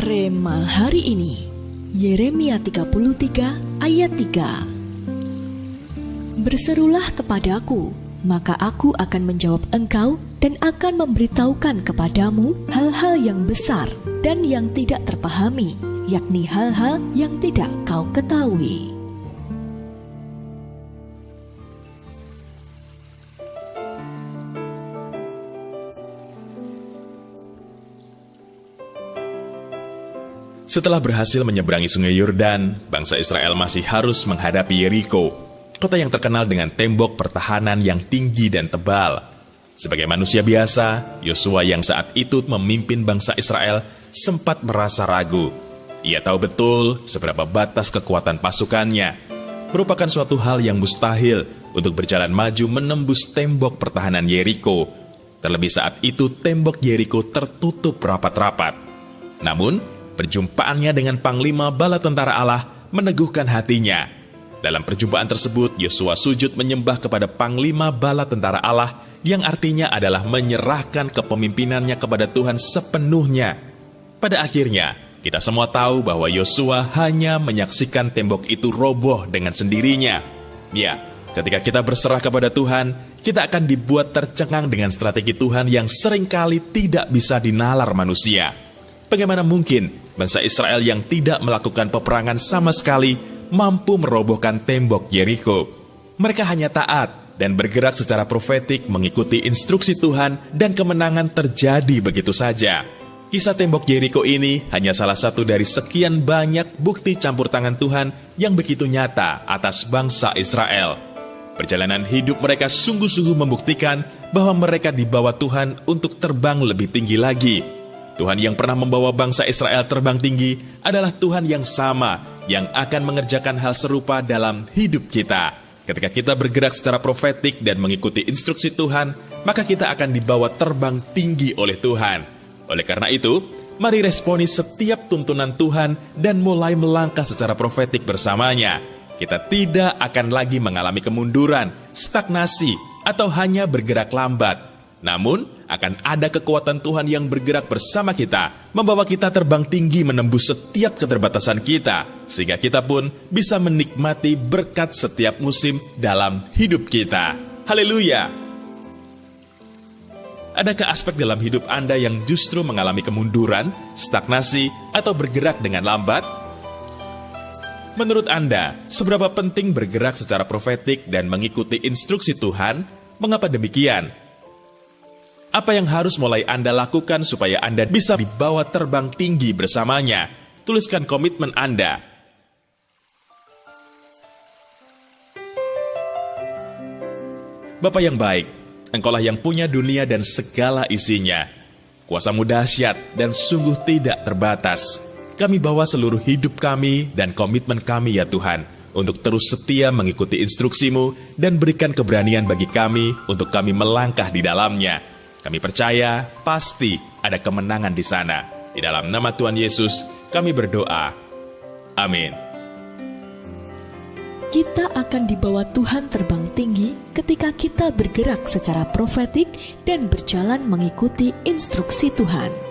Rema hari ini, Yeremia 33 ayat 3. Berserulah kepadaku, maka aku akan menjawab engkau dan akan memberitahukan kepadamu hal-hal yang besar dan yang tidak terpahami, yakni hal-hal yang tidak kau ketahui. Setelah berhasil menyeberangi sungai Yordan, bangsa Israel masih harus menghadapi Yeriko, kota yang terkenal dengan tembok pertahanan yang tinggi dan tebal. Sebagai manusia biasa, Yosua yang saat itu memimpin bangsa Israel sempat merasa ragu. Ia tahu betul seberapa batas kekuatan pasukannya. Merupakan suatu hal yang mustahil untuk berjalan maju menembus tembok pertahanan Yeriko. Terlebih saat itu tembok Yeriko tertutup rapat-rapat. Namun, perjumpaannya dengan Panglima Bala Tentara Allah meneguhkan hatinya. Dalam perjumpaan tersebut, Yosua sujud menyembah kepada Panglima Bala Tentara Allah, yang artinya adalah menyerahkan kepemimpinannya kepada Tuhan sepenuhnya. Pada akhirnya, kita semua tahu bahwa Yosua hanya menyaksikan tembok itu roboh dengan sendirinya. Ya, ketika kita berserah kepada Tuhan, kita akan dibuat tercengang dengan strategi Tuhan yang seringkali tidak bisa dinalar manusia. Bagaimana mungkin bangsa Israel yang tidak melakukan peperangan sama sekali mampu merobohkan tembok Yeriko? Mereka hanya taat dan bergerak secara profetik mengikuti instruksi Tuhan, dan kemenangan terjadi begitu saja. Kisah tembok Yeriko ini hanya salah satu dari sekian banyak bukti campur tangan Tuhan yang begitu nyata atas bangsa Israel. Perjalanan hidup mereka sungguh-sungguh membuktikan bahwa mereka dibawa Tuhan untuk terbang lebih tinggi lagi. Tuhan yang pernah membawa bangsa Israel terbang tinggi adalah Tuhan yang sama, yang akan mengerjakan hal serupa dalam hidup kita. Ketika kita bergerak secara profetik dan mengikuti instruksi Tuhan, maka kita akan dibawa terbang tinggi oleh Tuhan. Oleh karena itu, mari responi setiap tuntunan Tuhan dan mulai melangkah secara profetik bersamanya. Kita tidak akan lagi mengalami kemunduran, stagnasi, atau hanya bergerak lambat. Namun, akan ada kekuatan Tuhan yang bergerak bersama kita, membawa kita terbang tinggi menembus setiap keterbatasan kita, sehingga kita pun bisa menikmati berkat setiap musim dalam hidup kita. Haleluya! Adakah aspek dalam hidup Anda yang justru mengalami kemunduran, stagnasi, atau bergerak dengan lambat? Menurut Anda, seberapa penting bergerak secara profetik dan mengikuti instruksi Tuhan? Mengapa demikian? Apa yang harus mulai Anda lakukan supaya Anda bisa dibawa terbang tinggi bersamanya? Tuliskan komitmen Anda. Bapa yang baik, Engkaulah yang punya dunia dan segala isinya. Kuasa-Mu dahsyat dan sungguh tidak terbatas. Kami bawa seluruh hidup kami dan komitmen kami ya Tuhan, untuk terus setia mengikuti instruksi-Mu dan berikan keberanian bagi kami untuk kami melangkah di dalamnya. Kami percaya pasti ada kemenangan di sana. Di dalam nama Tuhan Yesus, kami berdoa. Amin. Kita akan dibawa Tuhan terbang tinggi ketika kita bergerak secara profetik dan berjalan mengikuti instruksi Tuhan.